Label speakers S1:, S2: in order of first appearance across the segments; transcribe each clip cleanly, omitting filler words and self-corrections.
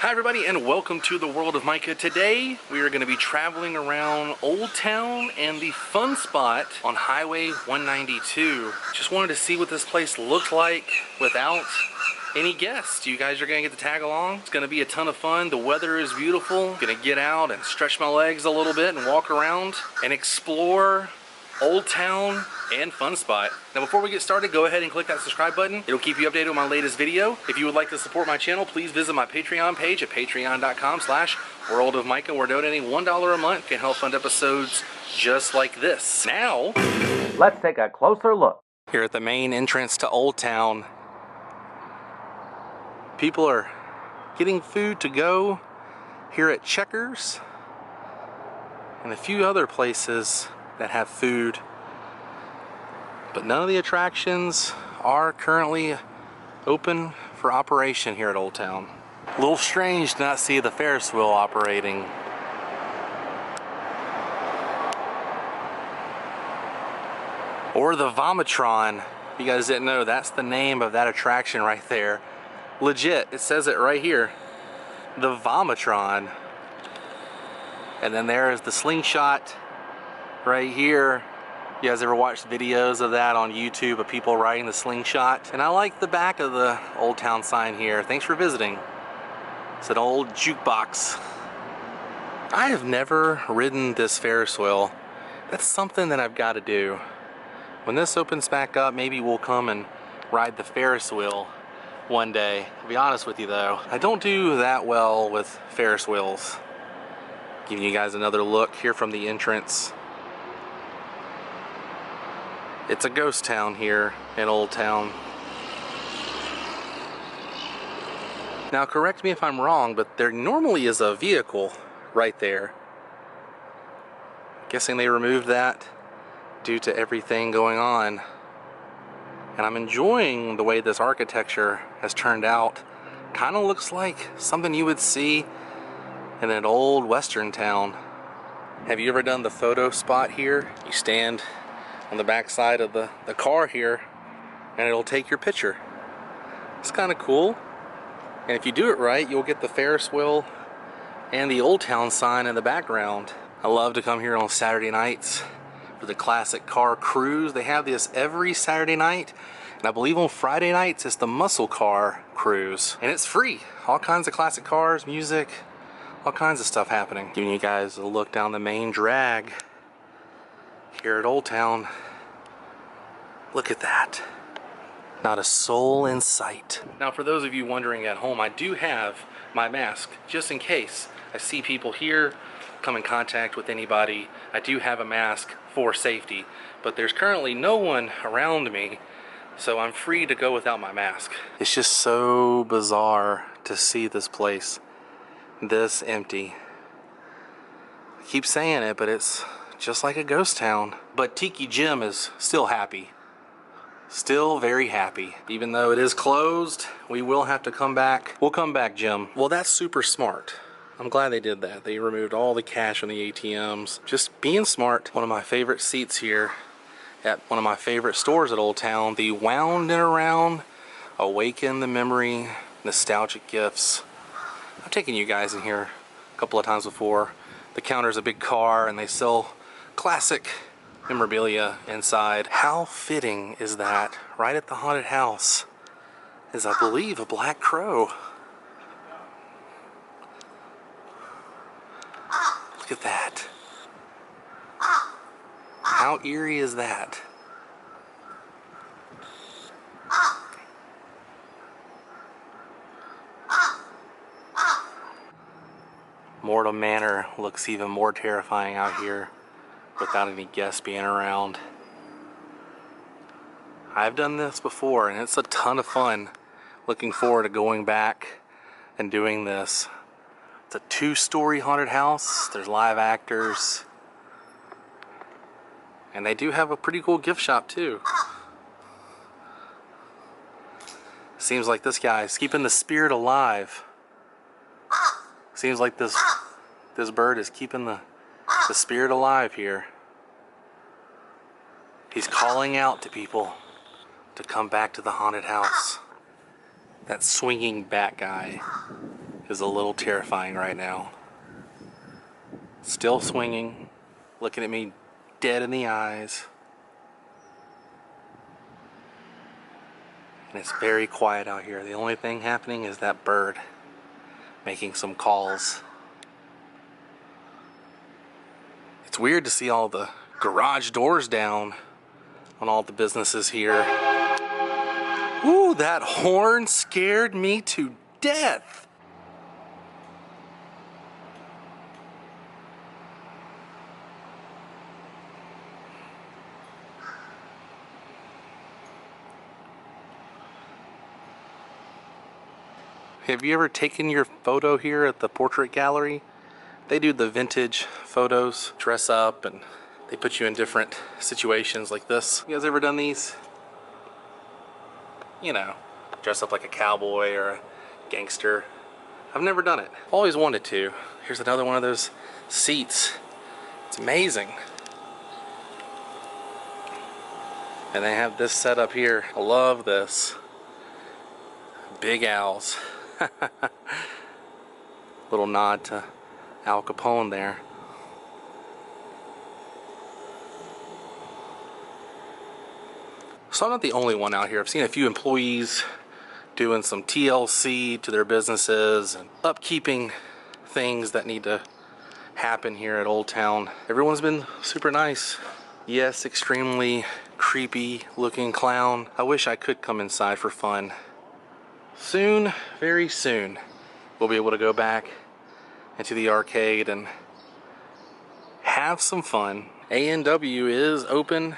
S1: Hi everybody and welcome to the world of Micah. Today we are going to be traveling around Old Town and the fun spot on Highway 192. Just wanted to see what this place looked like without any guests. You guys are going to get to tag along. It's going to be a ton of fun. The weather is beautiful. Going to get out and stretch my legs a little bit and walk around and explore Old Town and Fun Spot. Now before we get started, go ahead and click that subscribe button. It'll keep you updated on my latest video. If you would like to support my channel, please visit my Patreon page at patreon.com/worldofmicah, where donating $1 a month can help fund episodes just like this. Now, let's take a closer look. Here at the main entrance to Old Town, people are getting food to go here at Checkers and a few other places that have food, but none of the attractions are currently open for operation here at Old Town. A little strange to not see the Ferris wheel operating. Or the Vomitron. If you guys didn't know, that's the name of that attraction right there. Legit, it says it right here. The Vomitron. And then there is the slingshot right here. You guys ever watched videos of that on YouTube of people riding the slingshot? And I like the back of the Old Town sign here. Thanks for visiting. It's an old jukebox. I have never ridden this Ferris wheel. That's something that I've got to do. When this opens back up, maybe we'll come and ride the Ferris wheel one day. To be honest with you though, I don't do that well with Ferris wheels. Giving you guys another look here from the entrance. It's a ghost town here in Old Town. Now correct me if I'm wrong, but there normally is a vehicle right there. Guessing they removed that due to everything going on. And I'm enjoying the way this architecture has turned out. Kind of looks like something you would see in an old western town. Have you ever done the photo spot here? You stand on the back side of the car here and it'll take your picture. It's kind of cool. And if you do it right, you'll get the Ferris wheel and the Old Town sign in the background. I love to come here on Saturday nights for the classic car cruise. They have this every Saturday night, and I believe on Friday nights it's the muscle car cruise, and it's free. All kinds of classic cars, music, all kinds of stuff happening. Giving you guys a look down the main drag here at Old Town. Look at that. Not a soul in sight. Now for those of you wondering at home, I do have my mask just in case I see people here, come in contact with anybody. I do have a mask for safety, but there's currently no one around me, so I'm free to go without my mask. It's just so bizarre to see this place this empty. I keep saying it, but it's just like a ghost town. But Tiki Jim is still happy. Still very happy. Even though it is closed, we will have to come back. We'll come back, Jim. Well, that's super smart. I'm glad they did that. They removed all the cash from the ATMs. Just being smart. One of my favorite seats here at one of my favorite stores at Old Town. The Wound and Around, Awaken the Memory, Nostalgic Gifts. I've taken you guys in here a couple of times before. The counter's a big car and they sell classic memorabilia inside. How fitting is that? Right at the haunted house is, I believe, a black crow. Look at that. How eerie is that? Mortal Manor looks even more terrifying out here without any guests being around. I've done this before and it's a ton of fun. Looking forward to going back and doing this. It's a 2-story haunted house. There's live actors. And they do have a pretty cool gift shop too. Seems like this guy's keeping the spirit alive. Seems like this bird is keeping the spirit alive here. He's calling out to people to come back to the haunted house. That swinging bat guy is a little terrifying right now. Still swinging, looking at me dead in the eyes. And it's very quiet out here. The only thing happening is that bird making some calls. It's weird to see all the garage doors down on all the businesses here. Ooh, that horn scared me to death. Have you ever taken your photo here at the portrait gallery? They do the vintage photos, dress up, and they put you in different situations like this. You guys ever done these? You know, dress up like a cowboy or a gangster. I've never done it. Always wanted to. Here's another one of those seats. It's amazing. And they have this set up here. I love this. Big owls. Little nod to Al Capone there. So I'm not the only one out here. I've seen a few employees doing some TLC to their businesses and upkeeping things that need to happen here at Old Town. Everyone's been super nice. Yes, extremely creepy looking clown. I wish I could come inside for fun. Soon, very soon, we'll be able to go back into the arcade and have some fun. A&W is open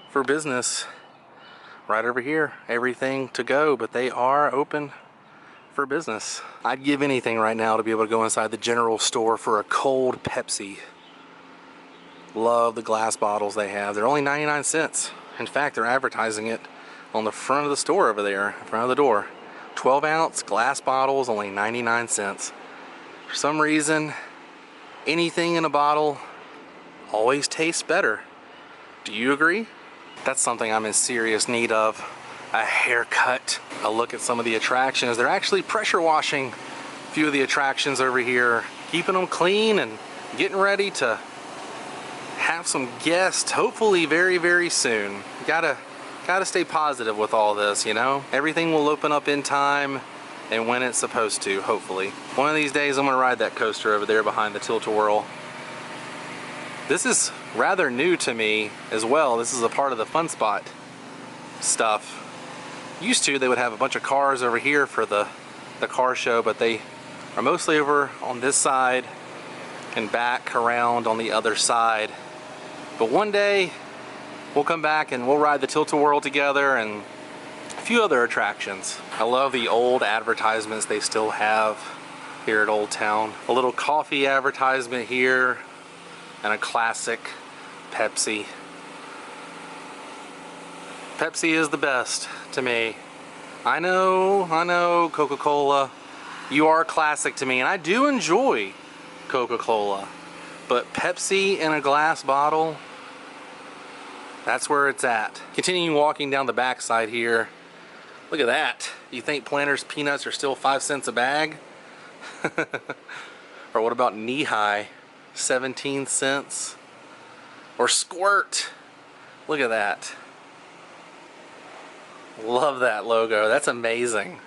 S1: for business right over here. Everything to go, but they are open for business. I'd give anything right now to be able to go inside the general store for a cold Pepsi. Love the glass bottles they have. They're only 99 cents. In fact, they're advertising it on the front of the store over there, in front of the door. 12-ounce glass bottles, only 99 cents. For some reason, anything in a bottle always tastes better. Do you agree? That's something I'm in serious need of. A haircut. A look at some of the attractions. They're actually pressure washing a few of the attractions over here, keeping them clean and getting ready to have some guests, hopefully very, very soon. Gotta stay positive with all this, you know? Everything will open up in time and when it's supposed to, hopefully. One of these days I'm gonna ride that coaster over there behind the Tilt-A-Whirl. This is rather new to me as well. This is a part of the Fun Spot stuff. Used to, they would have a bunch of cars over here for the car show, but they are mostly over on this side and back around on the other side. But one day, we'll come back and we'll ride the Tilt-A-Whirl together and a few other attractions. I love the old advertisements they still have here at Old Town. A little coffee advertisement here and a classic Pepsi. Pepsi is the best to me. I know, Coca-Cola. You are classic to me, and I do enjoy Coca-Cola. But Pepsi in a glass bottle, that's where it's at. Continuing walking down the backside here. Look at that. You think Planters peanuts are still 5 cents a bag? Or what about Knee High? 17 cents? Or Squirt? Look at that. Love that logo. That's amazing.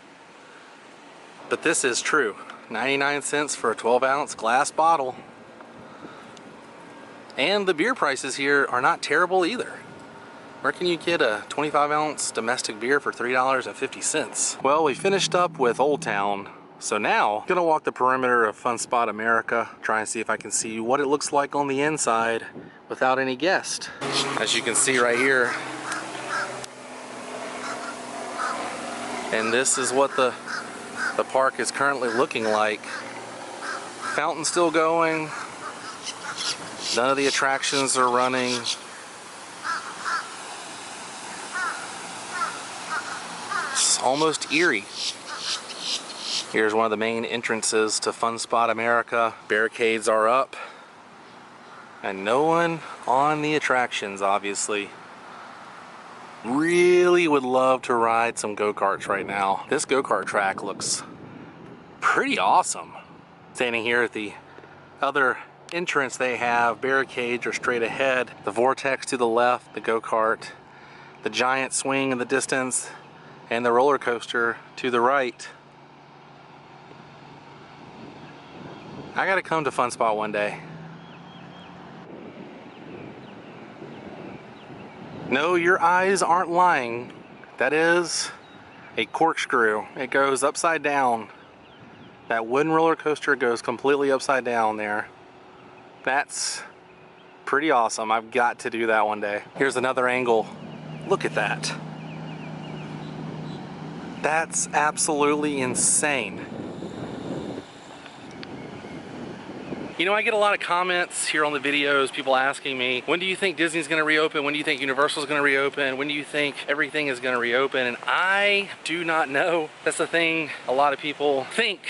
S1: But this is true. 99 cents for a 12-ounce glass bottle. And the beer prices here are not terrible either. Where can you get a 25-ounce domestic beer for $3.50? Well, we finished up with Old Town. So now, I'm gonna walk the perimeter of Fun Spot America, try and see if I can see what it looks like on the inside without any guests. As you can see right here. And this is what the park is currently looking like. Fountain still going. None of the attractions are running. It's almost eerie. Here's one of the main entrances to Fun Spot America. Barricades are up. And no one on the attractions, obviously. Really would love to ride some go-karts right now. This go-kart track looks pretty awesome. Standing here at the other entrance, they have barricades are straight ahead, the vortex to the left, the go-kart, the giant swing in the distance, and the roller coaster to the right. I gotta come to Fun Spot one day. No, your eyes aren't lying. That is a corkscrew. It goes upside down. That wooden roller coaster goes completely upside down there. That's pretty awesome. I've got to do that one day. Here's another angle. Look at that. That's absolutely insane. You know, I get a lot of comments here on the videos, people asking me, when do you think Disney's gonna reopen? When do you think Universal's gonna reopen? When do you think everything is gonna reopen? And I do not know. That's the thing a lot of people think.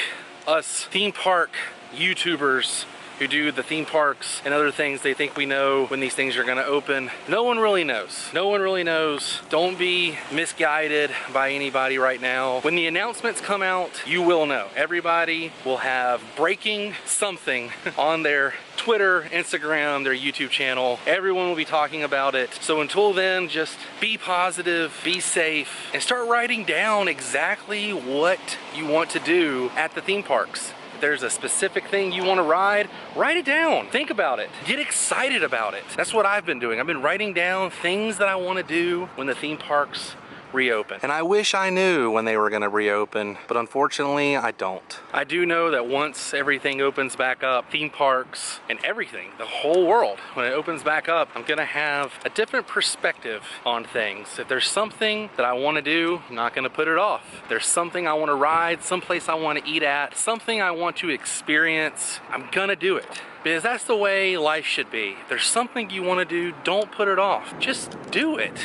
S1: Us theme park YouTubers who do the theme parks and other things, they think we know when these things are gonna open. No one really knows. No one really knows. Don't be misguided by anybody right now. When the announcements come out, you will know. Everybody will have breaking something on their Twitter, Instagram, their YouTube channel. Everyone will be talking about it. So until then, just be positive, be safe, and start writing down exactly what you want to do at the theme parks. There's a specific thing you want to ride, write it down. Think about it. Get excited about it. That's what I've been doing. I've been writing down things that I want to do when the theme parks reopen. And I wish I knew when they were going to reopen, but unfortunately I don't. I do know that once everything opens back up, theme parks and everything, the whole world, when it opens back up, I'm going to have a different perspective on things. If there's something that I want to do, I'm not going to put it off. If there's something I want to ride, someplace I want to eat at, something I want to experience, I'm going to do it. Because that's the way life should be. If there's something you want to do, don't put it off. Just do it.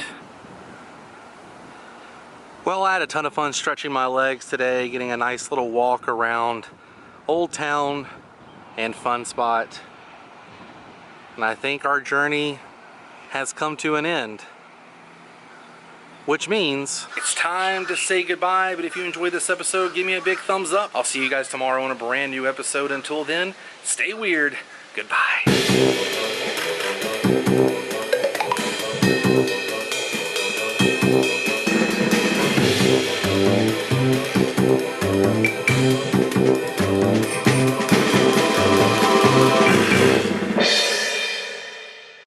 S1: Well, I had a ton of fun stretching my legs today, getting a nice little walk around Old Town and Fun Spot. And I think our journey has come to an end. Which means it's time to say goodbye, but if you enjoyed this episode, give me a big thumbs up. I'll see you guys tomorrow on a brand new episode. Until then, stay weird. Goodbye.